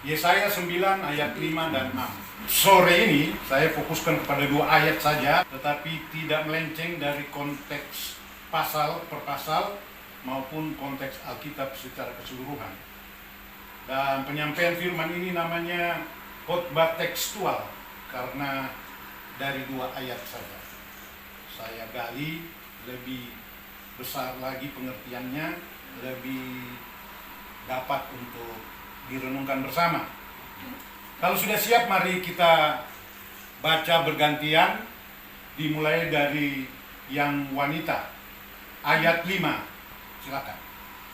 Yesaya 9 ayat 5 dan 6. Sore ini saya fokuskan kepada 2 ayat saja, tetapi tidak melenceng dari konteks pasal per pasal maupun konteks Alkitab secara keseluruhan. Dan penyampaian firman ini namanya khotbah tekstual karena dari 2 ayat saja. Saya gali lebih besar lagi pengertiannya, lebih dapat untuk direnungkan bersama. Kalau sudah siap, mari kita baca bergantian, dimulai dari yang wanita, ayat 5. Silakan.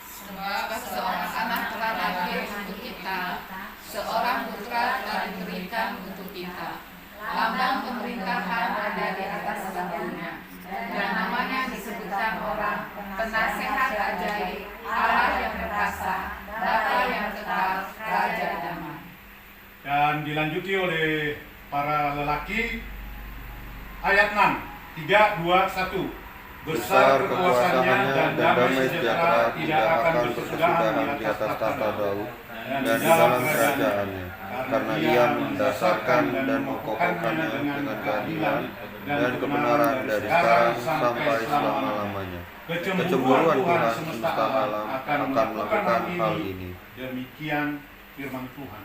Sebab seorang anak telah lahir untuk kita, seorang putra telah diberikan untuk kita. Lambang pemerintahan ada di atas dagunya, dan namanya disebutkan orang Penasehat Ajaib, Allah yang perkasa, Bapa yang kekal, Raja Damai. Dan dilanjuti oleh para lelaki, ayat 6, 3, 2, 1. Besar kekuasaannya dan damai sejahtera tidak akan berkesudahan di atas tahta Daud dan di dalam kerajaannya, karena ia mendasarkan dan mengokohkannya dengan keadilan dan kebenaran dari sekarang sampai selama-lamanya. Kecemburuan Tuhan semesta alam akan melakukan hal ini. Demikian firman Tuhan.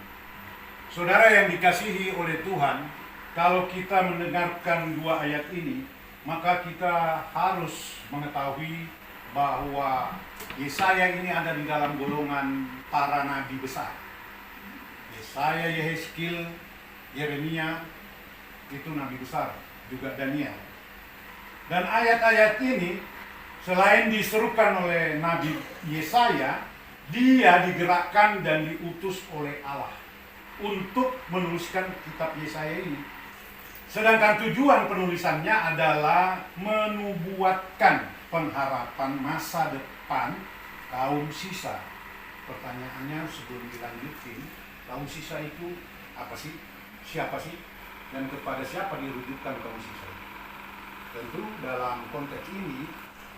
Saudara yang dikasihi oleh Tuhan, kalau kita mendengarkan 2 ayat ini, maka kita harus mengetahui bahwa Yesaya ini ada di dalam golongan para nabi besar. Yesaya, Yehezkiel, Yeremia itu nabi besar, juga Daniel. Dan ayat-ayat ini selain diserukan oleh Nabi Yesaya, dia digerakkan dan diutus oleh Allah untuk menuliskan kitab Yesaya ini. Sedangkan tujuan penulisannya adalah menubuatkan pengharapan masa depan kaum sisa. Pertanyaannya sebelum dilanjutin, kaum sisa itu apa sih? Siapa sih? Dan kepada siapa dirujukkan kaum sisa? Tentu dalam konteks ini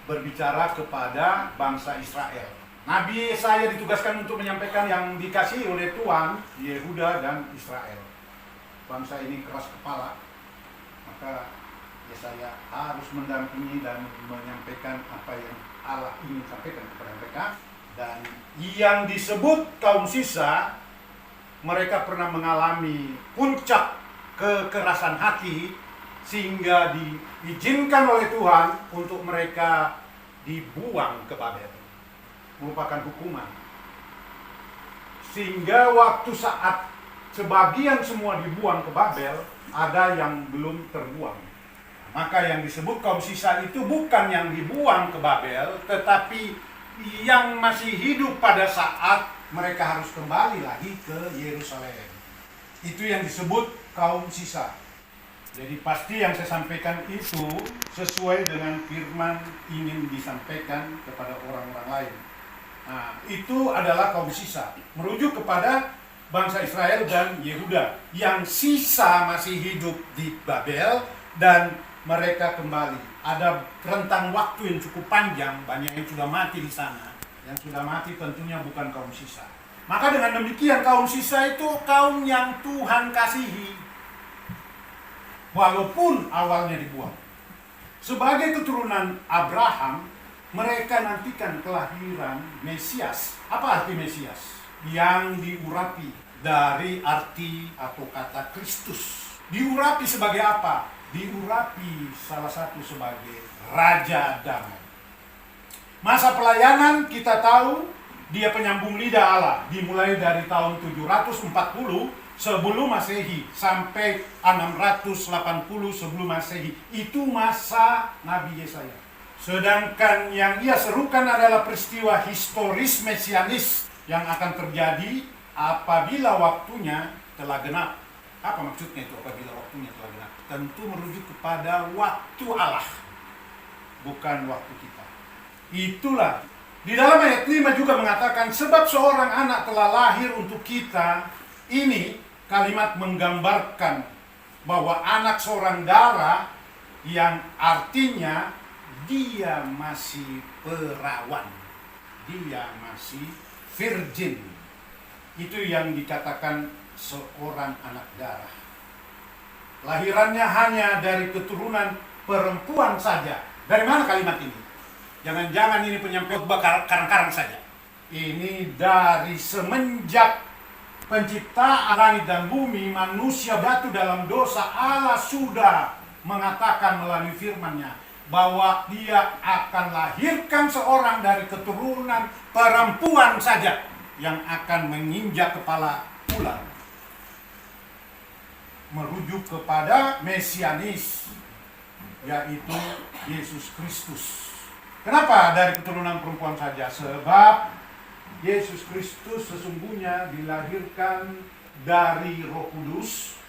berbicara kepada bangsa Israel. Nabi Yesaya ditugaskan untuk menyampaikan yang dikasihi oleh Tuhan, Yehuda dan Israel. Bangsa ini keras kepala, maka Yesaya harus mendampingi dan menyampaikan apa yang Allah ingin sampaikan kepada mereka. Dan yang disebut kaum sisa, mereka pernah mengalami puncak kekerasan hati sehingga diizinkan oleh Tuhan untuk mereka dibuang ke Babel. Merupakan hukuman. Sehingga waktu saat sebagian semua dibuang ke Babel, ada yang belum terbuang. Maka yang disebut kaum sisa itu bukan yang dibuang ke Babel, tetapi yang masih hidup pada saat mereka harus kembali lagi ke Yerusalem. Itu yang disebut kaum sisa. Jadi pasti yang saya sampaikan itu sesuai dengan firman ingin disampaikan kepada orang-orang lain. Nah, itu adalah kaum sisa, merujuk kepada bangsa Israel dan Yehuda yang sisa masih hidup di Babel dan mereka kembali. Ada rentang waktu yang cukup panjang, banyak yang sudah mati di sana. Yang sudah mati tentunya bukan kaum sisa. Maka dengan demikian kaum sisa itu kaum yang Tuhan kasihi, walaupun awalnya dibuang. Sebagai keturunan Abraham, mereka nantikan kelahiran Mesias. Apa arti Mesias? Yang diurapi dari arti atau kata Kristus. Diurapi sebagai apa? Diurapi salah satu sebagai Raja Damai. Masa pelayanan kita tahu dia penyambung lidah Allah, dimulai dari tahun 740 sebelum Masehi sampai 680 sebelum Masehi. Itu masa Nabi Yesaya. Sedangkan yang ia serukan adalah peristiwa historis mesianis yang akan terjadi apabila waktunya telah genap. Apa maksudnya itu apabila waktunya telah genap? Tentu merujuk kepada waktu Allah, bukan waktu kita. Itulah. Di dalam ayat 5 juga mengatakan, sebab seorang anak telah lahir untuk kita. Ini kalimat menggambarkan bahwa anak seorang dara yang artinya dia masih perawan, dia masih virgin. Itu yang dikatakan seorang anak darah. Lahirannya hanya dari keturunan perempuan saja. Dari mana kalimat ini? Jangan-jangan ini penyampaian karang-karang saja. Ini dari semenjak penciptaan langit dan bumi, manusia jatuh dalam dosa, Allah sudah mengatakan melalui firman-Nya bahwa Dia akan lahirkan seorang dari keturunan perempuan saja yang akan menginjak kepala ular. Merujuk kepada Mesianis, yaitu Yesus Kristus. Kenapa dari keturunan perempuan saja? Sebab Yesus Kristus sesungguhnya dilahirkan dari Roh Kudus.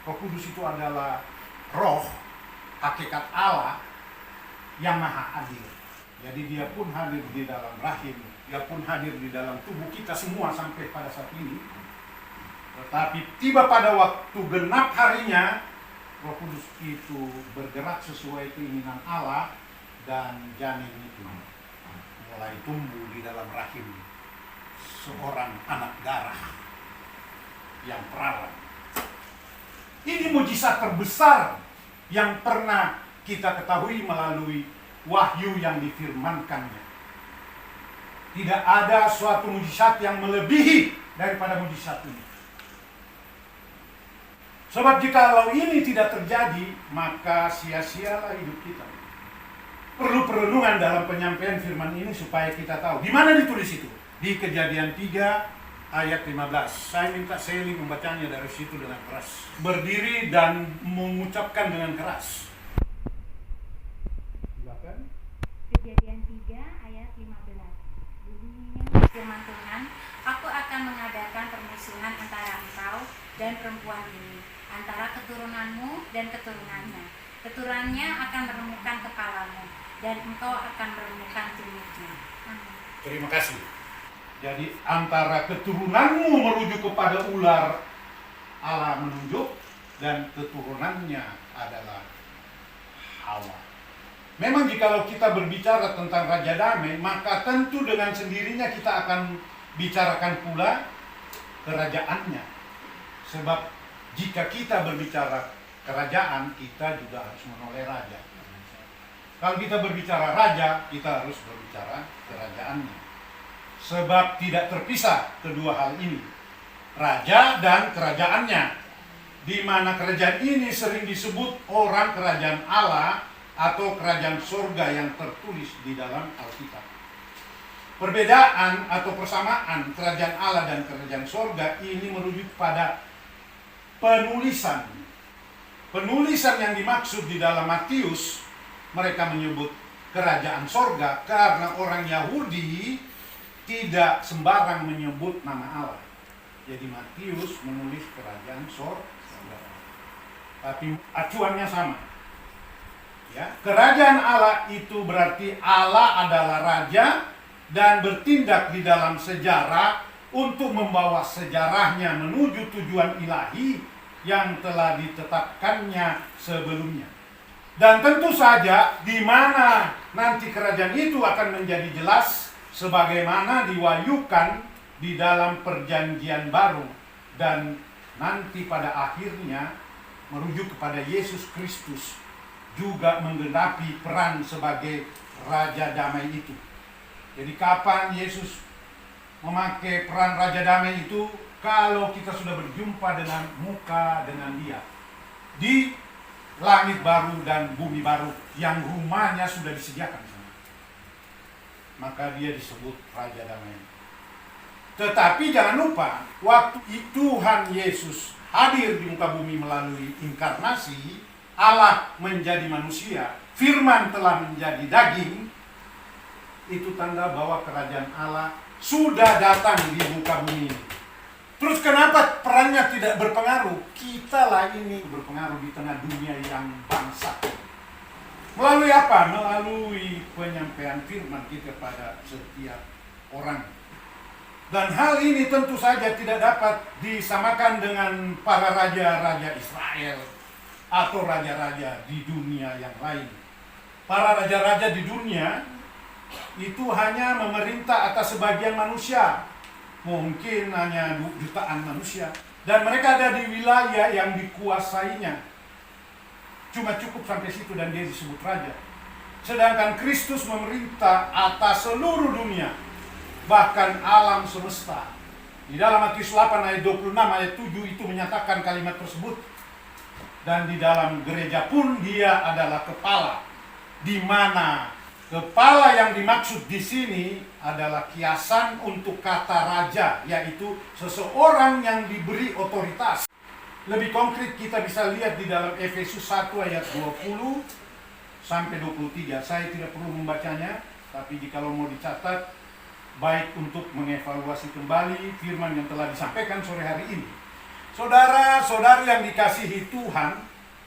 Roh Kudus itu adalah roh, hakikat Allah yang maha adil. Jadi dia pun hadir di dalam rahim, dia pun hadir di dalam tubuh kita semua sampai pada saat ini. Tetapi tiba pada waktu genap harinya, Roh Kudus itu bergerak sesuai keinginan Allah, dan janin itu mulai tumbuh di dalam rahim seorang anak darah yang perawan. Ini mujizat terbesar yang pernah kita ketahui melalui wahyu yang difirmankannya. Tidak ada suatu mujizat yang melebihi daripada mujizat ini. Sebab jikalau ini tidak terjadi, maka sia-sialah hidup kita. Perlu perenungan dalam penyampaian firman ini supaya kita tahu. Di mana ditulis itu? Di Kejadian 3 ayat 15. Saya minta Sally membacanya dari situ dengan keras. Berdiri dan mengucapkan dengan keras. Silakan. Kejadian 3 ayat 15. Bunyinya firman Tuhan, aku akan mengadakan permusuhan antara engkau dan perempuan ini, antara keturunanmu dan keturunannya. Keturunannya akan meremukkan kepalamu, dan engkau akan meremukkan tumitnya. Terima kasih. Jadi antara keturunanmu merujuk kepada ular, Allah menunjuk, dan keturunannya adalah Hawa. Memang jikalau kita berbicara tentang Raja Damai, maka tentu dengan sendirinya kita akan bicarakan pula kerajaannya. Sebab jika kita berbicara kerajaan, kita juga harus menoleh raja. Kalau kita berbicara raja, kita harus berbicara kerajaannya. Sebab tidak terpisah kedua hal ini, raja dan kerajaannya, di mana kerajaan ini sering disebut orang kerajaan Allah atau kerajaan surga yang tertulis di dalam Alkitab. Perbedaan atau persamaan kerajaan Allah dan kerajaan surga ini merujuk pada penulisan. Penulisan yang dimaksud di dalam Matius, mereka menyebut kerajaan surga karena orang Yahudi tidak sembarang menyebut nama Allah. Jadi Matius menulis kerajaan surga, tapi acuannya sama. Ya, kerajaan Allah itu berarti Allah adalah raja dan bertindak di dalam sejarah untuk membawa sejarahnya menuju tujuan ilahi yang telah ditetapkannya sebelumnya. Dan tentu saja di mana nanti kerajaan itu akan menjadi jelas sebagaimana diwahyukan di dalam perjanjian baru, dan nanti pada akhirnya merujuk kepada Yesus Kristus juga menggenapi peran sebagai Raja Damai itu. Jadi kapan Yesus memakai peran Raja Damai itu? Kalau kita sudah berjumpa dengan muka dengan Dia di langit baru dan bumi baru yang rumahnya sudah disediakan sana, maka Dia disebut Raja Damai. Tetapi jangan lupa, waktu Tuhan Yesus hadir di muka bumi melalui inkarnasi, Allah menjadi manusia, firman telah menjadi daging, itu tanda bahwa kerajaan Allah sudah datang di muka bumi ini. Terus kenapa perannya tidak berpengaruh? Kita lah ini berpengaruh di tengah dunia yang bangsa. Melalui apa? Melalui penyampaian firman kita pada setiap orang. Dan hal ini tentu saja tidak dapat disamakan dengan para raja-raja Israel atau raja-raja di dunia yang lain. Para raja-raja di dunia itu hanya memerintah atas sebagian manusia. mungkin hanya jutaan manusia, dan mereka ada di wilayah yang dikuasainya. Cuma cukup sampai situ dan dia disebut raja. Sedangkan Kristus memerintah atas seluruh dunia, bahkan alam semesta. Di dalam Matius 8 ayat 26 ayat 7 itu menyatakan kalimat tersebut. Dan di dalam gereja pun dia adalah kepala, di mana kepala yang dimaksud di sini adalah kiasan untuk kata raja, yaitu seseorang yang diberi otoritas. Lebih konkret kita bisa lihat di dalam Efesus 1 ayat 20 sampai 23. Saya tidak perlu membacanya, tapi jika mau dicatat, baik untuk mengevaluasi kembali firman yang telah disampaikan sore hari ini. Saudara-saudari yang dikasihi Tuhan,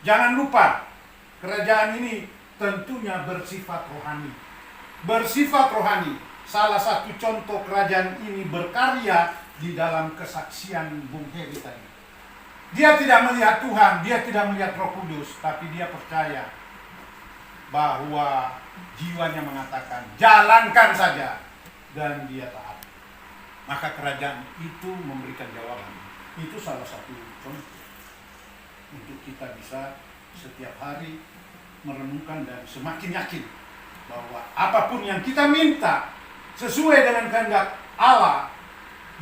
jangan lupa kerajaan ini tentunya bersifat rohani. Bersifat rohani. Salah satu contoh kerajaan ini berkarya di dalam kesaksian Bung Heri tadi. Dia tidak melihat Tuhan, dia tidak melihat Roh Kudus, tapi dia percaya bahwa jiwanya mengatakan jalankan saja, dan dia taat. Maka kerajaan itu memberikan jawaban. Itu salah satu contoh untuk kita bisa setiap hari merenungkan dan semakin yakin bahwa apapun yang kita minta sesuai dengan kehendak Allah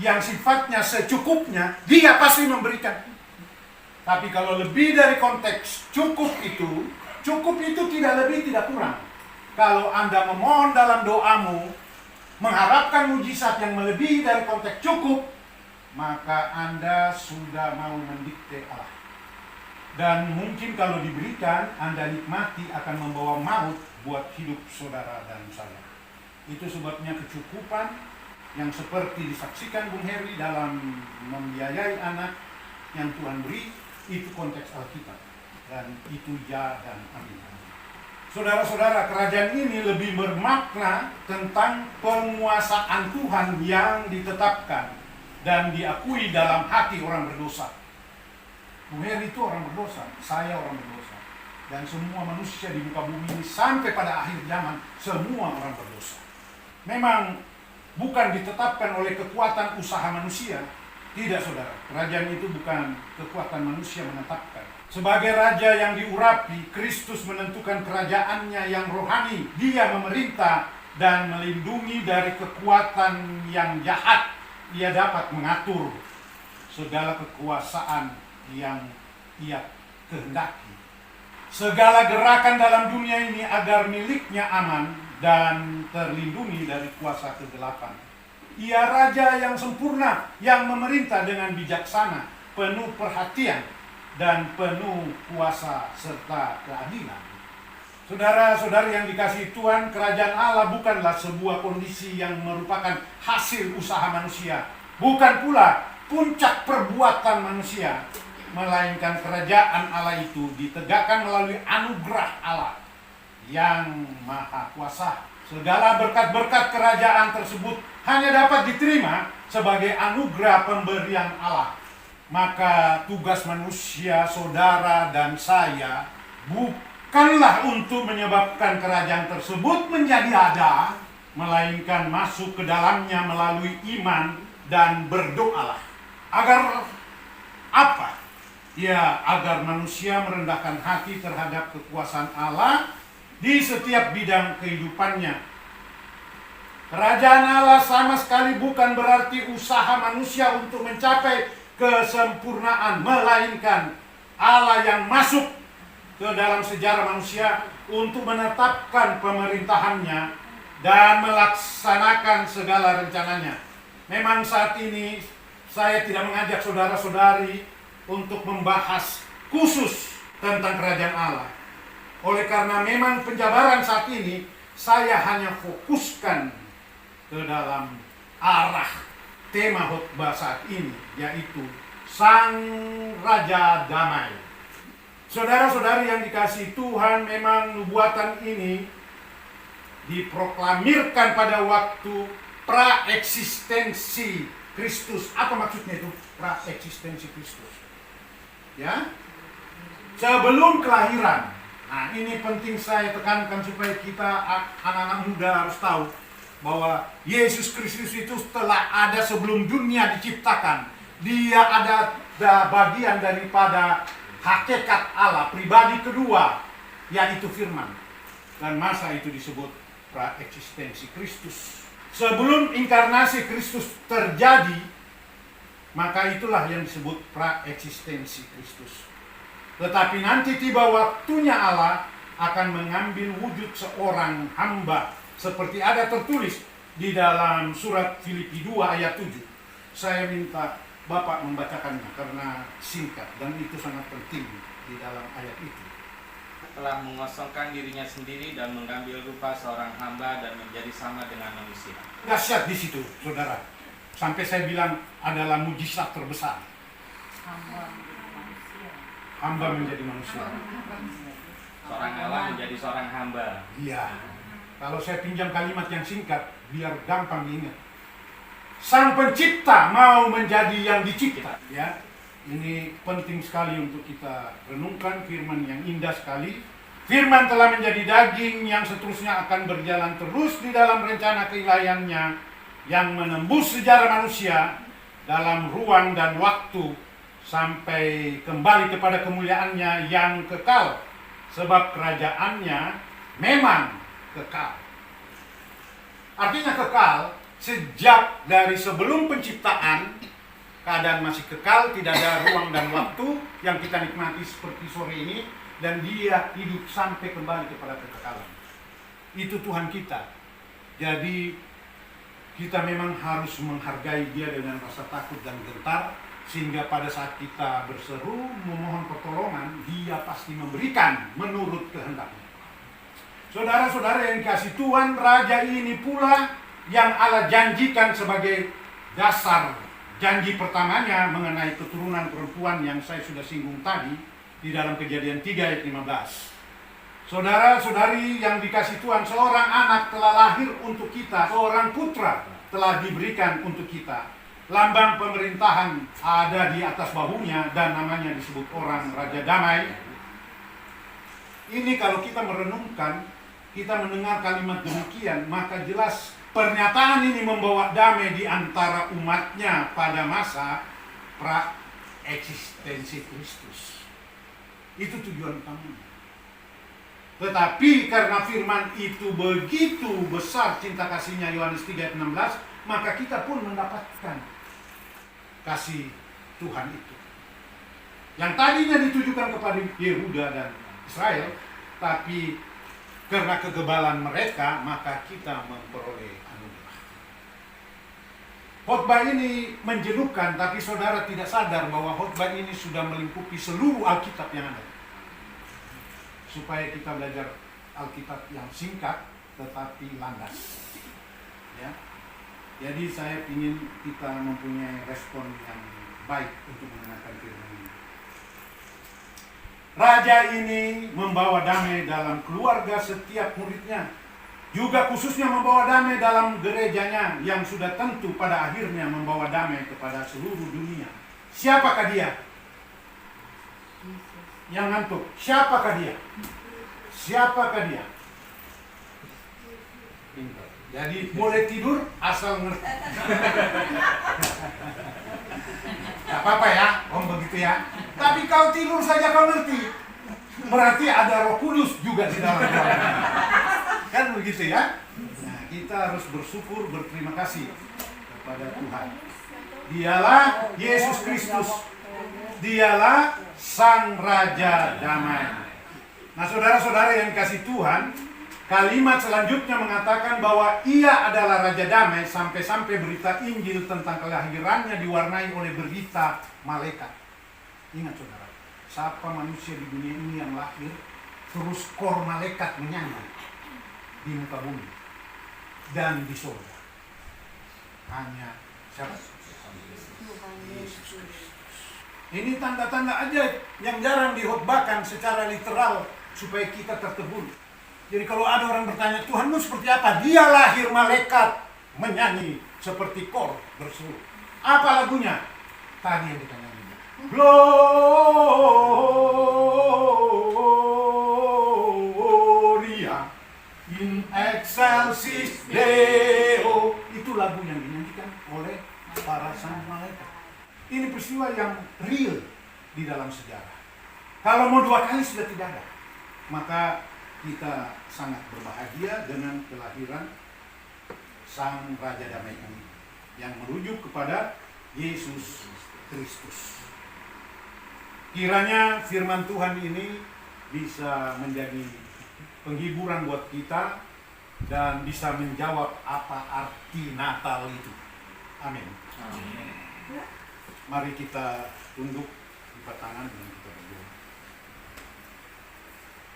yang sifatnya secukupnya, dia pasti memberikan. Tapi kalau lebih dari konteks cukup itu tidak lebih tidak kurang. Kalau Anda memohon dalam doamu mengharapkan mujizat yang melebihi dari konteks cukup, maka Anda sudah mau mendikte Allah. Dan mungkin kalau diberikan, Anda nikmati akan membawa maut buat hidup saudara dan saya. Itu sebabnya kecukupan yang seperti disaksikan Bung Heri dalam membiayai anak yang Tuhan beri, itu konteks Alkitab. Dan itu ya dan amin. Saudara-saudara, kerajaan ini lebih bermakna tentang penguasaan Tuhan yang ditetapkan dan diakui dalam hati orang berdosa. Bung Heri itu orang berdosa, saya orang berdosa, dan semua manusia di muka bumi ini sampai pada akhir zaman semua orang berdosa. Memang bukan ditetapkan oleh kekuatan usaha manusia, tidak saudara. Kerajaan itu bukan kekuatan manusia menetapkan. Sebagai raja yang diurapi, Kristus menentukan kerajaannya yang rohani. Dia memerintah dan melindungi dari kekuatan yang jahat. Ia dapat mengatur segala kekuasaan yang ia kehendaki. Segala gerakan dalam dunia ini agar miliknya aman dan terlindungi dari kuasa kegelapan. Ia raja yang sempurna, yang memerintah dengan bijaksana, penuh perhatian, dan penuh kuasa serta keadilan. Saudara-saudari yang dikasihi Tuhan, kerajaan Allah bukanlah sebuah kondisi yang merupakan hasil usaha manusia, bukan pula puncak perbuatan manusia, melainkan kerajaan Allah itu ditegakkan melalui anugerah Allah yang maha kuasa. Segala berkat-berkat kerajaan tersebut hanya dapat diterima sebagai anugerah pemberian Allah. Maka tugas manusia, saudara dan saya, bukanlah untuk menyebabkan kerajaan tersebut menjadi ada, melainkan masuk ke dalamnya melalui iman dan berdoalah. Agar apa? Ya, agar manusia merendahkan hati terhadap kekuasaan Allah di setiap bidang kehidupannya. Kerajaan Allah sama sekali bukan berarti usaha manusia untuk mencapai kesempurnaan, melainkan Allah yang masuk ke dalam sejarah manusia untuk menetapkan pemerintahannya dan melaksanakan segala rencananya. Memang saat ini saya tidak mengajak saudara-saudari untuk membahas khusus tentang kerajaan Allah. Oleh karena memang penjabaran saat ini saya hanya fokuskan ke dalam arah tema khotbah saat ini, yaitu Sang Raja Damai. Saudara-saudari yang dikasihi Tuhan, memang nubuatan ini diproklamirkan pada waktu praeksistensi Kristus. Apa maksudnya itu? Praeksistensi Kristus. Ya, sebelum kelahiran. Nah, ini penting saya tekankan supaya kita anak-anak muda harus tahu bahwa Yesus Kristus itu telah ada sebelum dunia diciptakan. Dia ada bagian daripada hakikat Allah, pribadi kedua, yaitu firman. Dan masa itu disebut praeksistensi Kristus. Sebelum inkarnasi Kristus terjadi, maka itulah yang disebut praeksistensi Kristus. Tetapi nanti tiba waktunya Allah akan mengambil wujud seorang hamba, seperti ada tertulis di dalam surat Filipi 2 ayat 7. Saya minta Bapak membacakannya karena singkat dan itu sangat penting di dalam ayat itu. Telah mengosongkan dirinya sendiri dan mengambil rupa seorang hamba dan menjadi sama dengan manusia. Dahsyat di situ, saudara. Sampai saya bilang adalah mujizat terbesar. Hamba menjadi manusia. Seorang Allah menjadi seorang hamba. Iya. Kalau saya pinjam kalimat yang singkat, biar gampang diingat. Sang pencipta mau menjadi yang dicipta. Ya, ini penting sekali untuk kita renungkan, firman yang indah sekali. Firman telah menjadi daging yang seterusnya akan berjalan terus di dalam rencana keilahiannya yang menembus sejarah manusia dalam ruang dan waktu sampai kembali kepada kemuliaannya yang kekal, sebab kerajaannya memang kekal. Artinya kekal sejak dari sebelum penciptaan, keadaan masih kekal, tidak ada ruang dan waktu yang kita nikmati seperti sore ini, dan dia hidup sampai kembali kepada kekekalan. Itu Tuhan kita. Jadi kita memang harus menghargai dia dengan rasa takut dan gentar, sehingga pada saat kita berseru memohon pertolongan, dia pasti memberikan menurut kehendaknya. Saudara-saudara yang dikasihi Tuhan, Raja ini pula yang Allah janjikan sebagai dasar janji pertamanya mengenai keturunan perempuan yang saya sudah singgung tadi di dalam Kejadian 3 ayat 15. Saudara-saudari yang dikasihi Tuhan, seorang anak telah lahir untuk kita, seorang putra telah diberikan untuk kita. Lambang pemerintahan ada di atas bahunya dan namanya disebut orang Raja Damai. Ini kalau kita merenungkan, kita mendengar kalimat demikian, maka jelas pernyataan ini membawa damai di antara umatnya pada masa pra-eksistensi Kristus. Itu tujuan utamanya. Tetapi karena firman itu begitu besar cinta kasihnya, Yohanes 3 ayat 16, maka kita pun mendapatkan kasih Tuhan itu. Yang tadinya ditujukan kepada Yehuda dan Israel, tapi karena kegebalan mereka, maka kita memperoleh anugerah. Khotbah ini menjenuhkan, tapi saudara tidak sadar bahwa khotbah ini sudah melingkupi seluruh Alkitab yang ada. Supaya kita belajar Alkitab yang singkat, tetapi landas. Ya. Jadi saya ingin kita mempunyai respon yang baik untuk mendengarkan firman ini. Raja ini membawa damai dalam keluarga setiap muridnya. Juga khususnya membawa damai dalam gerejanya yang sudah tentu pada akhirnya membawa damai kepada seluruh dunia. Siapakah dia? Yang ngantuk. Siapakah dia? Siapakah dia? Jadi boleh tidur asal ngerti. Gak apa-apa ya, om begitu ya. Tapi kau tidur saja kau ngerti, berarti ada Roh Kudus juga di dalam keluarga. Kan begitu ya. Nah, kita harus bersyukur, berterima kasih kepada Tuhan. Dialah Yesus Kristus. Dialah Sang Raja Damai. Nah, saudara-saudara yang dikasihi Tuhan, kalimat selanjutnya mengatakan bahwa ia adalah Raja Damai sampai-sampai berita Injil tentang kelahirannya diwarnai oleh berita malaikat. Ingat saudara, siapa manusia di dunia ini yang lahir, terus kor malaikat menyanyi di muka bumi dan di surga. Hanya siapa? Yesus Kristus. Ini tanda-tanda ajaib yang jarang dihotbahkan secara literal supaya kita tertegun. Jadi kalau ada orang bertanya, Tuhanmu seperti apa? Dia lahir malaikat menyanyi seperti kor berseru. Apa lagunya? Tadi yang kita nyanyi. Gloria in excelsis excelsis Deo. Itu lagu yang dinyanyikan oleh para sang malaikat. Ini peristiwa yang real di dalam sejarah. Kalau mau 2 kali sudah tidak ada, maka kita sangat berbahagia dengan kelahiran Sang Raja Damai ini yang merujuk kepada Yesus Kristus. Kiranya firman Tuhan ini bisa menjadi penghiburan buat kita dan bisa menjawab apa arti Natal itu. Amin. Mari kita tunduk lipat tangan dan kita berdoa.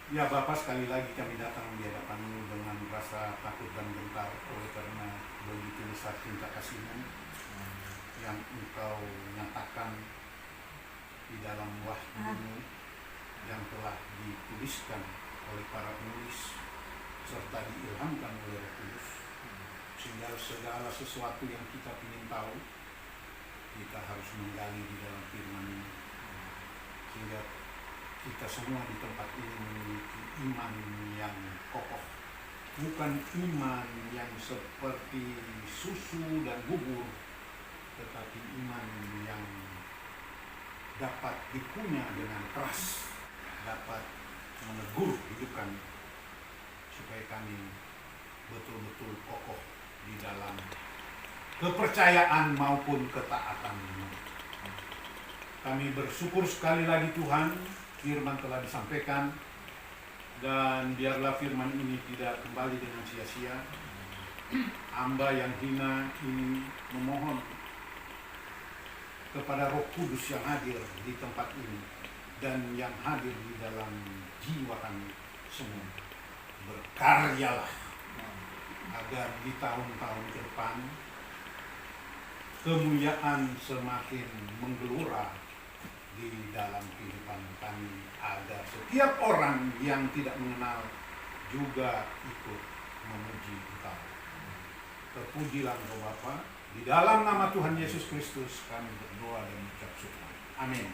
Ya Bapa, sekali lagi kami datang di hadapan-Mu dengan rasa takut dan gentar oleh karena begitu besar cinta kasih-Mu yang Engkau nyatakan di dalam wahyu-Mu yang telah dituliskan oleh para penulis serta diilhamkan oleh Roh Kudus, sehingga segala sesuatu yang kita ingin tahu kita harus menggali di dalam firman-Mu, sehingga kita semua di tempat ini memiliki iman yang kokoh, bukan iman yang seperti susu dan bubur, tetapi iman yang dapat dikunyah dengan keras, dapat menegur hidup kami, supaya kami betul-betul kokoh di dalam kepercayaan maupun ketaatan-Mu. Kami bersyukur sekali lagi Tuhan, firman telah disampaikan, dan biarlah firman ini tidak kembali dengan sia-sia. Hamba yang hina ini memohon kepada Roh Kudus yang hadir di tempat ini dan yang hadir di dalam jiwa kami semua. Berkaryalah agar di tahun-tahun ke depan kemuliaan semakin menggelora di dalam kehidupan kami, agar setiap orang yang tidak mengenal juga ikut memuji Engkau. Terpujilah Engkau Bapa, di dalam nama Tuhan Yesus Kristus kami berdoa dan mengucap syukur. Amin.